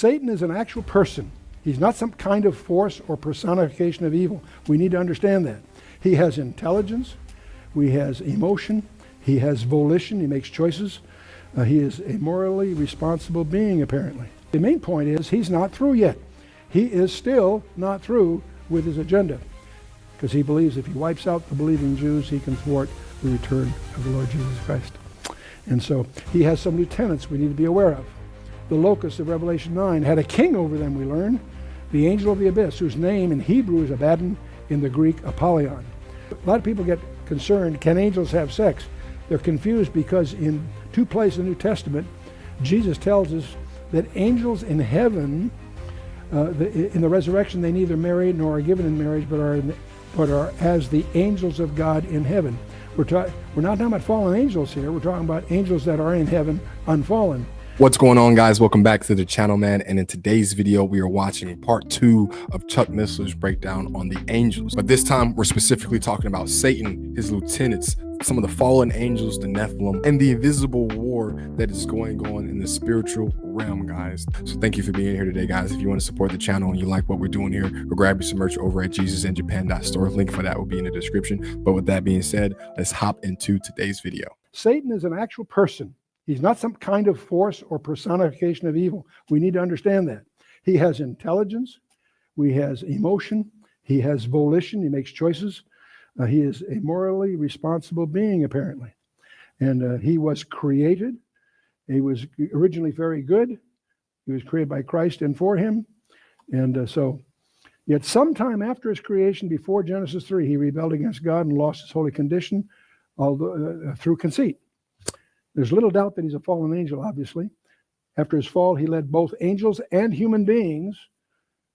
Satan is an actual person. He's not some kind of force or personification of evil. We need to understand that. He has intelligence. He has emotion. He has volition. He makes choices. He is a morally responsible being, apparently. The main point is he's not through yet. He is still not through with his agenda, because he believes if he wipes out the believing Jews, he can thwart the return of the Lord Jesus Christ. And so he has some lieutenants we need to be aware of. The locusts of Revelation 9 had a king over them, we learn, the angel of the abyss, whose name in Hebrew is Abaddon, in the Greek Apollyon. A lot of people get concerned, can angels have sex? They're confused because in two places in the New Testament, Jesus tells us that angels in heaven, in the resurrection, they neither marry nor are given in marriage, but are as the angels of God in heaven. We're not talking about fallen angels here. We're talking about angels that are in heaven, unfallen. What's going on, guys? Welcome back to the channel, man. And in today's video, we are watching part 2 of Chuck Missler's breakdown on the angels. But this time, we're specifically talking about Satan, his lieutenants, some of the fallen angels, the Nephilim, and the invisible war that is going on in the spiritual realm, guys. So thank you for being here today, guys. If you want to support the channel and you like what we're doing here, go grab you some merch over at JesusInJapan.store. Link for that will be in the description. But with that being said, let's hop into today's video. Satan is an actual person. He's not some kind of force or personification of evil. We need to understand that. He has intelligence. He has emotion. He has volition. He makes choices. He is a morally responsible being, apparently. And he was created. He was originally very good. He was created by Christ and for him. And yet sometime after his creation, before Genesis 3, he rebelled against God and lost his holy condition through conceit. There's little doubt that he's a fallen angel, obviously. After his fall, he led both angels and human beings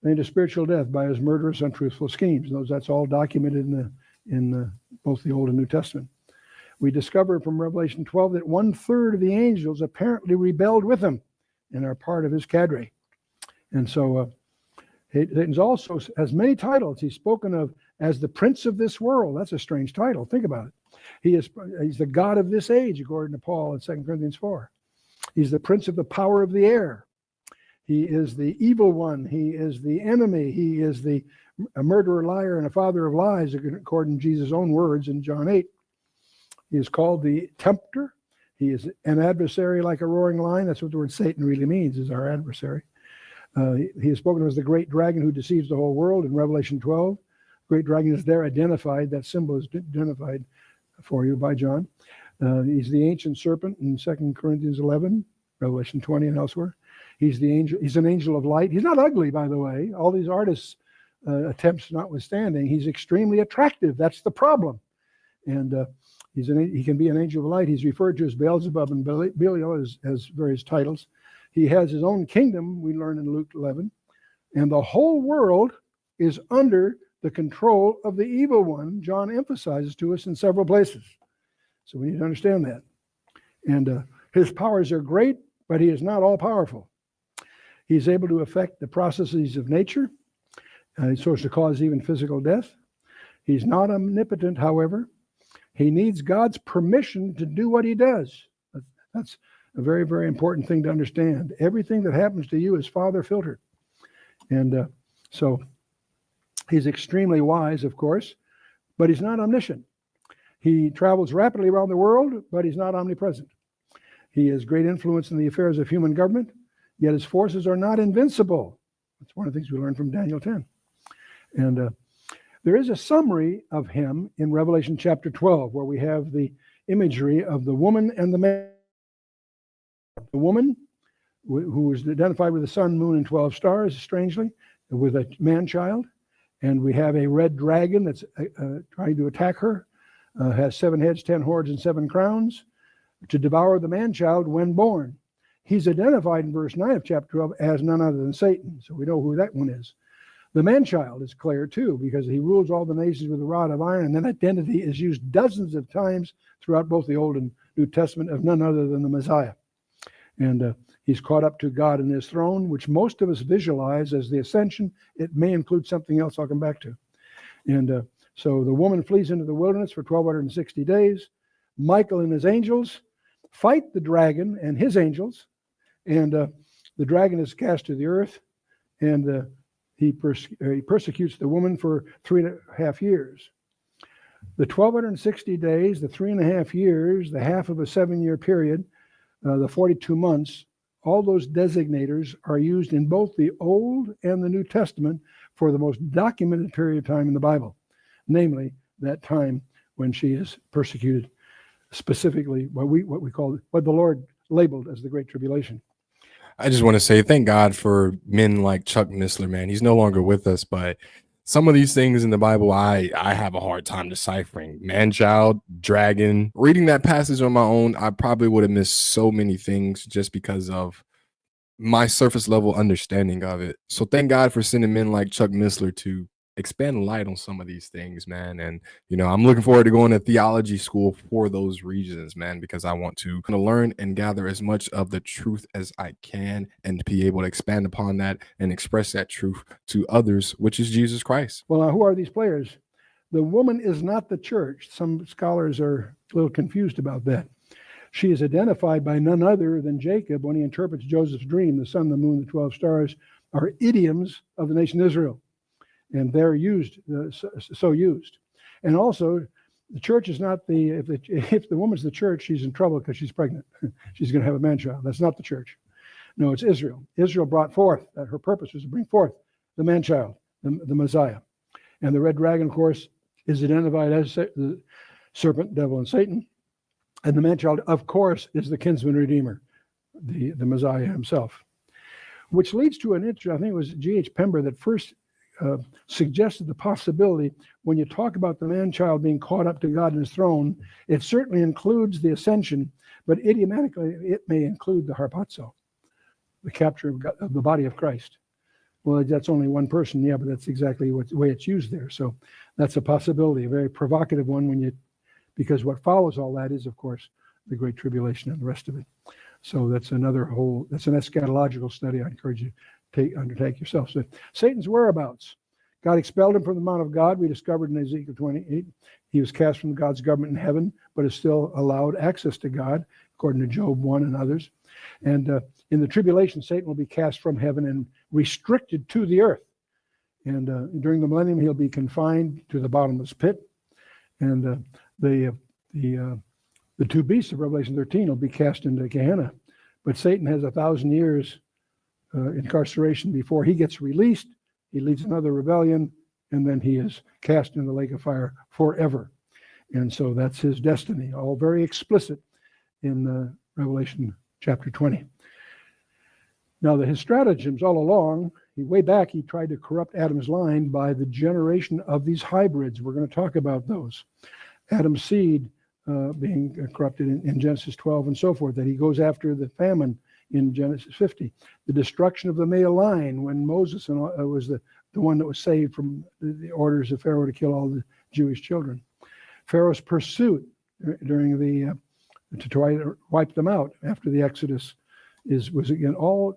into spiritual death by his murderous, untruthful schemes. That's all documented in both the Old and New Testament. We discover from Revelation 12 that 1/3 of the angels apparently rebelled with him and are part of his cadre. And so Satan also has many titles. He's spoken of as the prince of this world. That's a strange title. Think about it. He's the God of this age, according to Paul in 2 Corinthians 4. He's the prince of the power of the air. He is the evil one. He is the enemy. He is a murderer, liar, and a father of lies, according to Jesus' own words in John 8. He is called the tempter. He is an adversary like a roaring lion. That's what the word Satan really means, is our adversary. He is spoken of as the great dragon who deceives the whole world in Revelation 12. Great dragon is there identified. That symbol is identified for you by John. He's the ancient serpent in 2 Corinthians 11, Revelation 20, and elsewhere. He's the angel. He's an angel of light. He's not ugly, by the way. All these artists' attempts notwithstanding, he's extremely attractive. That's the problem. And he can be an angel of light. He's referred to as Beelzebub and Belial as various titles. He has his own kingdom, we learn in Luke 11. And the whole world is under the control of the evil one. John emphasizes to us in several places. So we need to understand that. And his powers are great, but he is not all powerful. He's able to affect the processes of nature, so as to cause even physical death. He's not omnipotent, however. He needs God's permission to do what he does. That's a very, very important thing to understand. Everything that happens to you is Father filtered. And so he's extremely wise, of course, but he's not omniscient. He travels rapidly around the world, but he's not omnipresent. He has great influence in the affairs of human government, yet his forces are not invincible. That's one of the things we learned from Daniel 10. And there is a summary of him in Revelation chapter 12, where we have the imagery of the woman and the man. The woman, who is identified with the sun, moon, and 12 stars, strangely, with a man-child. And we have a red dragon that's trying to attack her, has 7 heads, 10 horns, and 7 crowns, to devour the man-child when born. He's identified in verse 9 of chapter 12 as none other than Satan, so we know who that one is. The man-child is clear, too, because he rules all the nations with a rod of iron, and that identity is used dozens of times throughout both the Old and New Testament of none other than the Messiah. And he's caught up to God in his throne, which most of us visualize as the ascension. It may include something else I'll come back to. And so the woman flees into the wilderness for 1,260 days. Michael and his angels fight the dragon and his angels. And The dragon is cast to the earth, and he persecutes the woman for 3.5 years. The 1,260 days, the 3.5 years, the half of a 7-year period, the 42 months, all those designators are used in both the Old and the New Testament for the most documented period of time in the Bible, namely that time when she is persecuted, specifically what the Lord labeled as the Great Tribulation. I just want to say thank God for men like Chuck Missler, man. He's no longer with us, but some of these things in the Bible, I have a hard time deciphering. Man-child, dragon. Reading that passage on my own, I probably would have missed so many things just because of my surface level understanding of it. So thank God for sending men like Chuck Missler to expand light on some of these things, man. And I'm looking forward to going to theology school for those reasons, man, because I want to learn and gather as much of the truth as I can and be able to expand upon that and express that truth to others, which is Jesus Christ. Well, now, who are these players? The woman is not the church. Some scholars are a little confused about that. She is identified by none other than Jacob when he interprets Joseph's dream. The sun, the moon, the 12 stars are idioms of the nation Israel. And they're used, so used. And also, the church is not if the woman's the church, she's in trouble because she's pregnant. She's going to have a man-child. That's not the church. No, it's Israel. Israel brought forth, that her purpose was to bring forth the man-child, the Messiah. And the red dragon, of course, is identified as the serpent, devil, and Satan. And the man-child, of course, is the kinsman redeemer, the Messiah himself. Which leads to an interesting, I think it was G.H. Pember that first suggested the possibility, when you talk about the man-child being caught up to God in his throne, it certainly includes the ascension, but idiomatically it may include the harpazo, the capture of the body of Christ. Well, that's only one person, yeah, but that's exactly the way it's used there. So that's a possibility, a very provocative one because what follows all that is, of course, the Great Tribulation and the rest of it. So that's that's an eschatological study I encourage you to undertake yourself. So Satan's whereabouts. God expelled him from the Mount of God. We discovered in Ezekiel 28. He was cast from God's government in heaven, but is still allowed access to God, according to Job 1 and others. And in the tribulation, Satan will be cast from heaven and restricted to the earth. And during the millennium, he'll be confined to the bottomless pit. And the two beasts of Revelation 13 will be cast into Gehenna. But Satan has 1,000 years incarceration before he gets released. He leads another rebellion, and then he is cast in the lake of fire forever. And so that's his destiny, all very explicit in Revelation chapter 20. Now, his stratagems all along, way back, he tried to corrupt Adam's line by the generation of these hybrids. We're going to talk about those. Adam's seed being corrupted in Genesis 12 and so forth, that he goes after the famine in Genesis 50. The destruction of the male line when Moses was the one that was saved from the orders of Pharaoh to kill all the Jewish children. Pharaoh's pursuit during to try to wipe them out after the Exodus was again all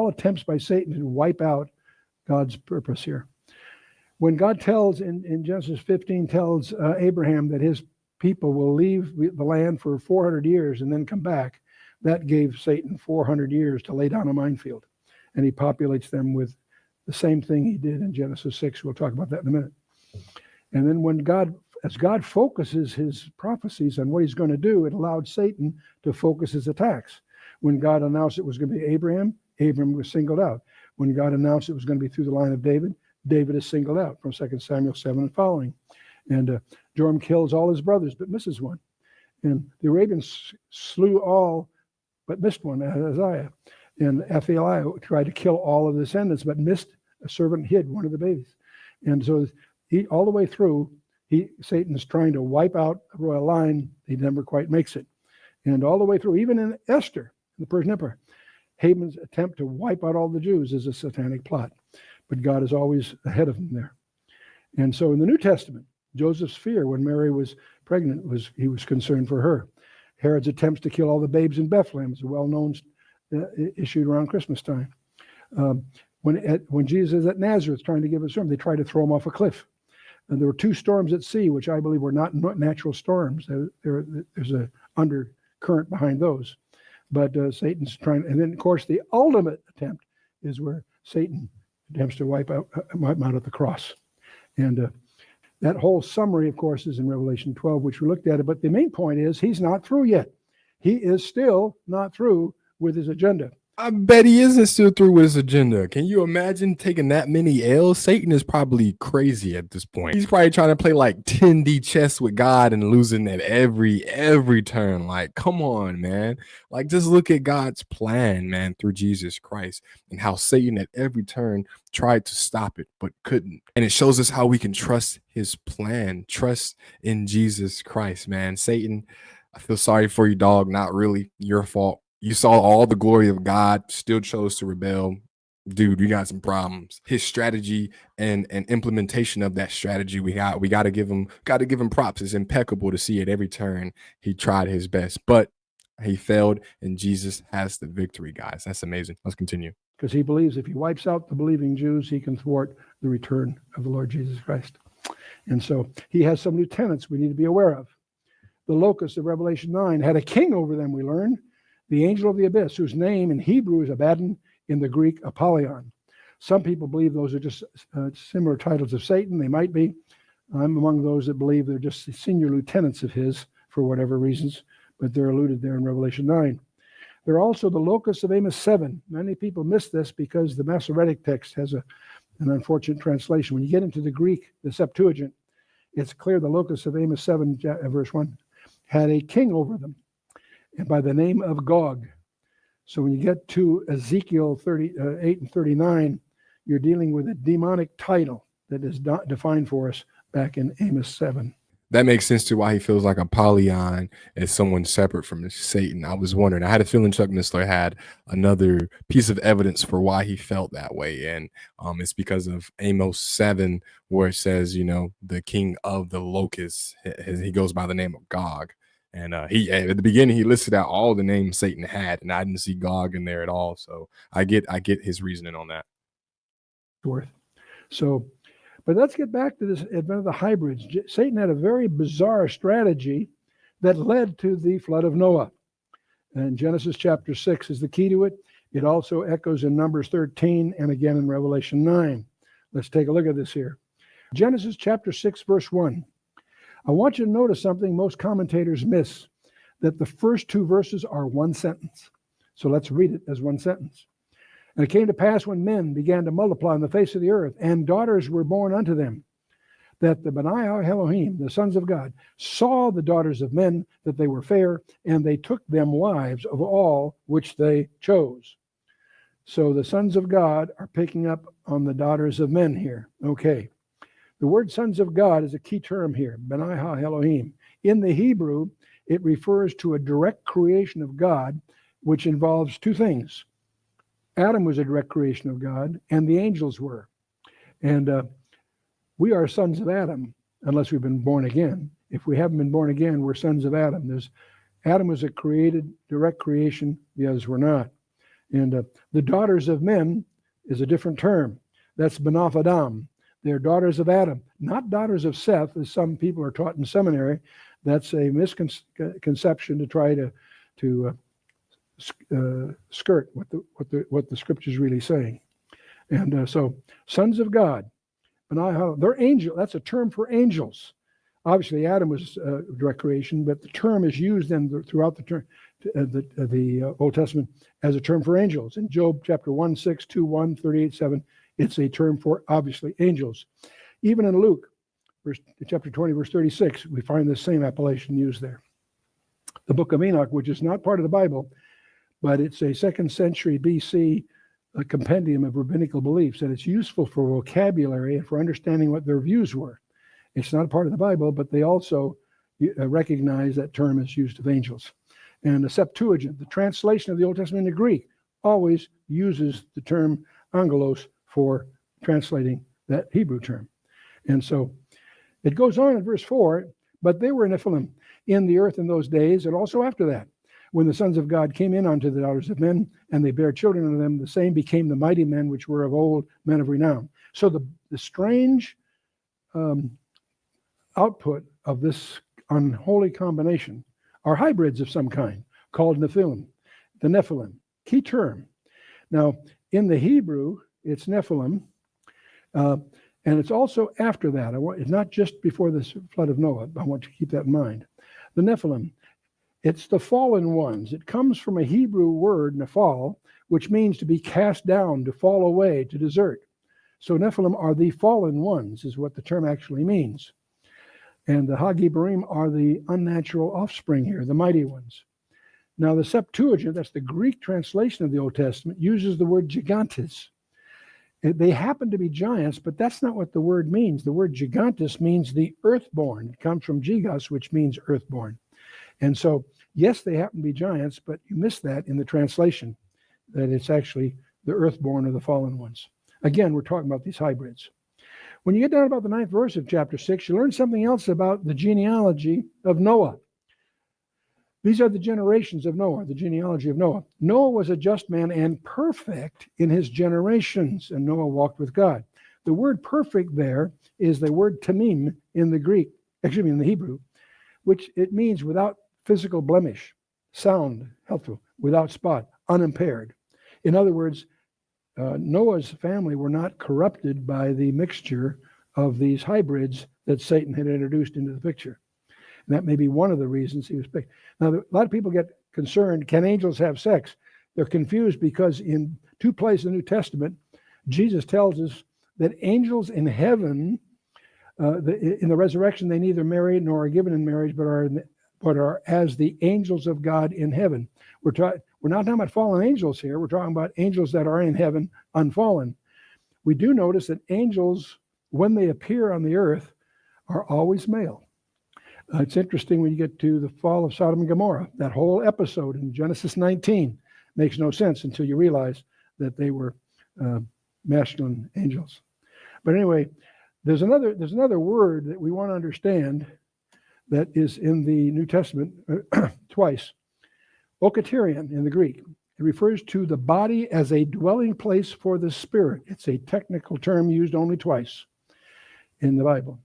attempts by Satan to wipe out God's purpose here. When God tells in Genesis 15 tells Abraham that his people will leave the land for 400 years and then come back, that gave Satan 400 years to lay down a minefield. And he populates them with the same thing he did in Genesis 6. We'll talk about that in a minute. And then as God focuses his prophecies on what he's going to do, it allowed Satan to focus his attacks. When God announced it was going to be Abraham was singled out. When God announced it was going to be through the line of David is singled out from 2 Samuel 7 and following. And Joram kills all his brothers but misses one. And the Arabians slew all but missed one, Ahaziah. And Athaliah tried to kill all of the descendants, but missed a servant, hid one of the babies. And so all the way through, Satan's trying to wipe out the royal line. He never quite makes it. And all the way through, even in Esther, the Persian Empire, Haman's attempt to wipe out all the Jews is a satanic plot. But God is always ahead of him there. And so in the New Testament, Joseph's fear when Mary was pregnant he was concerned for her. Herod's attempts to kill all the babes in Bethlehem is a well-known issue around Christmas time. When Jesus is at Nazareth trying to give a sermon, they tried to throw him off a cliff. And there were 2 storms at sea, which I believe were not natural storms. There's an undercurrent behind those. But Satan's trying, and then of course the ultimate attempt is where Satan attempts to wipe out at the cross. And that whole summary, of course, is in Revelation 12, which we looked at it. But the main point is he's not through yet. He is still not through with his agenda. I bet he isn't still through with his agenda. Can you imagine taking that many L's? Satan is probably crazy at this point. He's probably trying to play like 10D chess with God and losing at every turn. Like, come on, man. Like, just look at God's plan, man, through Jesus Christ, and how Satan at every turn tried to stop it but couldn't. And it shows us how we can trust his plan, trust in Jesus Christ, man. Satan, I feel sorry for you, dog. Not really your fault. You saw all the glory of God, still chose to rebel. Dude, we got some problems. His strategy and implementation of that strategy, we got to give him props. It's impeccable to see at every turn he tried his best, but he failed, and Jesus has the victory, guys. That's amazing. Let's continue. Because he believes if he wipes out the believing Jews, he can thwart the return of the Lord Jesus Christ. And so he has some lieutenants we need to be aware of. The locusts of Revelation 9 had a king over them, we learn. The angel of the abyss, whose name in Hebrew is Abaddon, in the Greek Apollyon. Some people believe those are just similar titles of Satan. They might be. I'm among those that believe they're just senior lieutenants of his for whatever reasons, but they're alluded there in Revelation 9. They're also the locusts of Amos 7. Many people miss this because the Masoretic text has an unfortunate translation. When you get into the Greek, the Septuagint, it's clear the locusts of Amos 7, verse 1, had a king over them, and by the name of Gog. So when you get to Ezekiel 38 and 39, you're dealing with a demonic title that is defined for us back in Amos 7. That makes sense to why he feels like Apollyon is someone separate from Satan. I was wondering. I had a feeling Chuck Missler had another piece of evidence for why he felt that way. And it's because of Amos 7, where it says, you know, the king of the locusts, he goes by the name of Gog. And he at the beginning, he listed out all the names Satan had, and I didn't see Gog in there at all. So I get his reasoning on that. So, but let's get back to this advent of the hybrids. Satan had a very bizarre strategy that led to the flood of Noah. And Genesis chapter 6 is the key to it. It also echoes in Numbers 13 and again in Revelation 9. Let's take a look at this here. Genesis chapter 6, verse 1. I want you to notice something most commentators miss, that the first two verses are one sentence. So let's read it as one sentence. And it came to pass when men began to multiply on the face of the earth, and daughters were born unto them, that the Benai Elohim, the sons of God, saw the daughters of men, that they were fair, and they took them wives of all which they chose. So the sons of God are picking up on the daughters of men here. Okay. The word sons of God is a key term here, Benai Elohim. In the Hebrew, it refers to a direct creation of God, which involves two things. Adam was a direct creation of God, and the angels were. And we are sons of Adam, unless we've been born again. If we haven't been born again, we're sons of Adam. Adam was a created, direct creation, the others were not. And the daughters of men is a different term. That's Benaf Adam. They're daughters of Adam, not daughters of Seth, as some people are taught in seminary. That's a misconception to try to skirt what the scripture is really saying. And so, sons of God, they're angel. That's a term for angels. Obviously, Adam was direct creation, but the term is used then throughout the Old Testament as a term for angels. In Job chapter 1, 6, 2, 1, 38, 7, it's a term for, obviously, angels. Even in Luke, chapter 20, verse 36, we find the same appellation used there. The book of Enoch, which is not part of the Bible, but it's a 2nd century BC compendium of rabbinical beliefs, and it's useful for vocabulary and for understanding what their views were. It's not a part of the Bible, but they also recognize that term is used of angels. And the Septuagint, the translation of the Old Testament into Greek, always uses the term angelos for translating that Hebrew term. And so it goes on in verse 4, but they were Nephilim in the earth in those days, and also after that, when the sons of God came in unto the daughters of men, and they bare children unto them, the same became the mighty men which were of old, men of renown. So the strange output of this unholy combination are hybrids of some kind, called Nephilim. the Nephilim. Key term. Now, in the Hebrew, it's Nephilim, and it's also after that. It's not just before the flood of Noah. I want you to keep that in mind. The Nephilim, it's the fallen ones. It comes from a Hebrew word, nephal, which means to be cast down, to fall away, to desert. So Nephilim are the fallen ones, is what the term actually means. And the Hagibarim are the unnatural offspring here, the mighty ones. Now, the Septuagint, that's the Greek translation of the Old Testament, uses the word gigantes. They happen to be giants, but that's not what the word means. The word gigantes means the earthborn. It comes from gigos, which means earthborn. And so, yes, they happen to be giants, but you miss that in the translation, that it's actually the earthborn or the fallen ones. Again, we're talking about these hybrids. When you get down about the 9th verse of chapter 6, you learn something else about the genealogy of Noah. These are the generations of Noah, the genealogy of Noah. Noah was a just man and perfect in his generations, and Noah walked with God. The word perfect there is the word tamim in the Greek, actually in the Hebrew, which it means without physical blemish, sound, healthful, without spot, unimpaired. In other words, Noah's family were not corrupted by the mixture of these hybrids that Satan had introduced into the picture. And that may be one of the reasons he was picked. Now, a lot of people get concerned, can angels have sex? They're confused because in 2 places in the New Testament, Jesus tells us that angels in heaven, in the resurrection, they neither marry nor are given in marriage, but are as the angels of God in heaven. We're not talking about fallen angels here. We're talking about angels that are in heaven, unfallen. We do notice that angels, when they appear on the earth, are always male. It's interesting when you get to the fall of Sodom and Gomorrah. That whole episode in Genesis 19 makes no sense until you realize that they were masculine angels. But anyway, there's another word that we want to understand that is in the New Testament twice. Okaterion in the Greek. It refers to the body as a dwelling place for the spirit. It's a technical term used only twice in the Bible.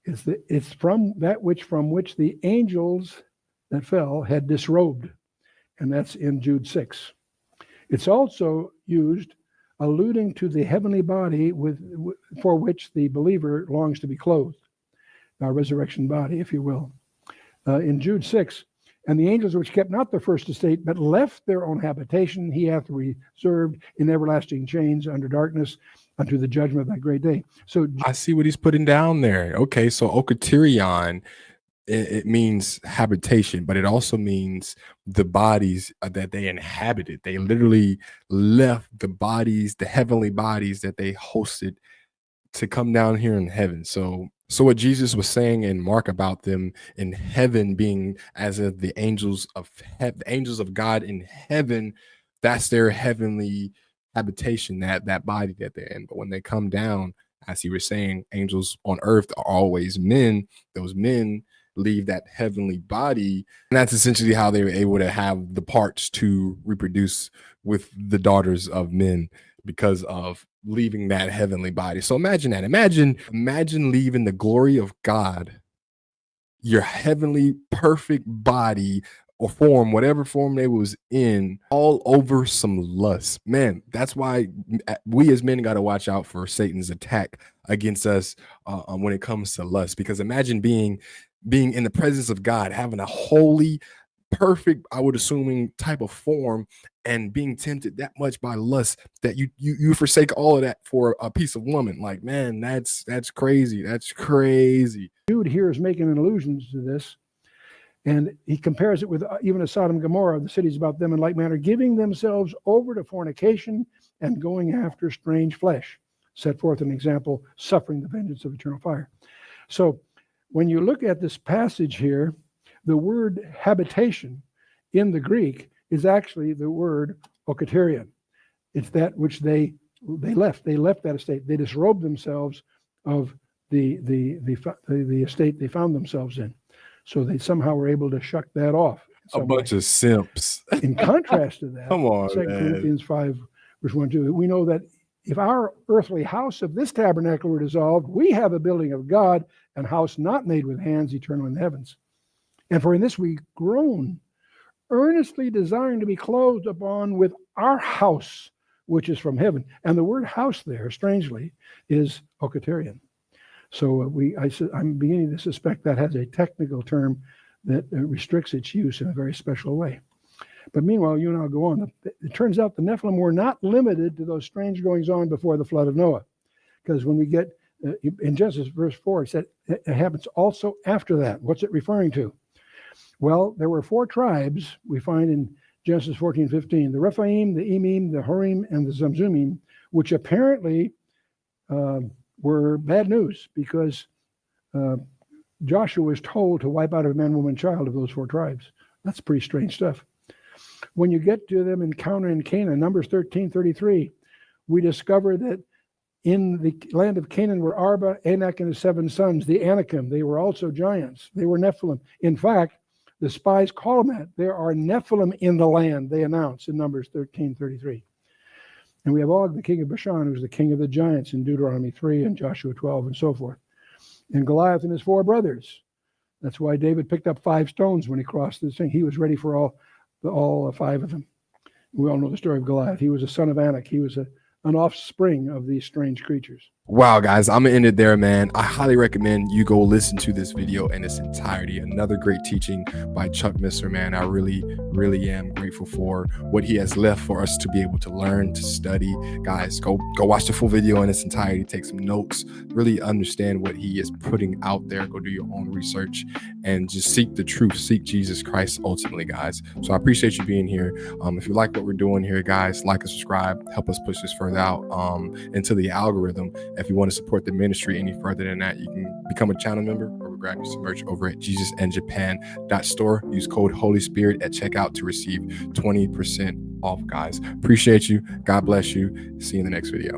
It's from which the angels that fell had disrobed, and that's in Jude 6. It's also used alluding to the heavenly body for which the believer longs to be clothed, our resurrection body, if you will. In Jude 6, and the angels which kept not their first estate, but left their own habitation, he hath reserved in everlasting chains under darkness unto the judgment of that great day. So I see what he's putting down there. Okay, so okaterion, it means habitation, but it also means the bodies that they inhabited. They literally left the bodies, the heavenly bodies that they hosted, to come down here in heaven. So what Jesus was saying in Mark about them in heaven being as of the angels of God in heaven, that's their heavenly habitation, that body that they're in. But when they come down, as he was saying, angels on earth are always men. Those men leave that heavenly body, and that's essentially how they were able to have the parts to reproduce with the daughters of men, because of leaving that heavenly body. So imagine that. Imagine leaving the glory of God, your heavenly perfect body or form, whatever form they was in, all over some lust. Man, that's why we as men got to watch out for Satan's attack against us when it comes to lust. Because imagine being in the presence of God, having a holy, perfect, I would assuming, type of form, and being tempted that much by lust that you forsake all of that for a piece of woman. Like, man, that's crazy. That's crazy. Jude here is making an allusion to this, and he compares it with even a Sodom and Gomorrah, the cities about them in like manner, giving themselves over to fornication and going after strange flesh. Set forth an example, suffering the vengeance of eternal fire. So when you look at this passage here, the word habitation in the Greek is actually the word okaterion. It's that which they left. They left that estate. They disrobed themselves of the estate they found themselves in. So they somehow were able to shuck that off. A bunch of simps. In contrast to that, Come on, 2 Corinthians 5, verse 1, 2, we know that if our earthly house of this tabernacle were dissolved, we have a building of God, an house not made with hands, eternal in the heavens. And for in this we groan, earnestly desiring to be clothed upon with our house, which is from heaven. And the word house there, strangely, is okaterion. So I'm beginning to suspect that has a technical term that restricts its use in a very special way. But meanwhile, you and I'll go on. It turns out the Nephilim were not limited to those strange goings on before the flood of Noah. Because when we get in Genesis verse 4, it said it happens also after that. What's it referring to? Well, there were 4 tribes we find in Genesis 14:15, the Rephaim, the Emim, the Horim, and the Zamzumim, which apparently were bad news because Joshua was told to wipe out a man, woman, child of those 4 tribes. That's pretty strange stuff. When you get to them encountering Canaan, Numbers 13:33, we discover that in the land of Canaan were Arba, Anak, and his 7 sons, the Anakim. They were also giants. They were Nephilim. In fact, the spies call them that. There are Nephilim in the land, they announce in Numbers 13:33. And we have Og, the king of Bashan, who's the king of the giants in Deuteronomy 3 and Joshua 12 and so forth. And Goliath and his 4 brothers. That's why David picked up 5 stones when he crossed this thing. He was ready for all 5 of them. We all know the story of Goliath. He was a son of Anak. He was an offspring of these strange creatures. Wow, guys, I'm gonna end it there, man. I highly recommend you go listen to this video in its entirety. Another great teaching by Chuck Missler, man. I really am grateful for what he has left for us to be able to learn, to study. Guys, go watch the full video in its entirety, take some notes, really understand what he is putting out there. Go do your own research and just seek the truth, seek Jesus Christ ultimately, guys. So I appreciate you being here. If you like what we're doing here, guys, like and subscribe, help us push this further out into the algorithm. If you want to support the ministry any further than that, you can become a channel member or grab your some merch over at jesusandjapan.store. Use code Holy Spirit at checkout to receive 20% off, guys. Appreciate you. God bless you. See you in the next video.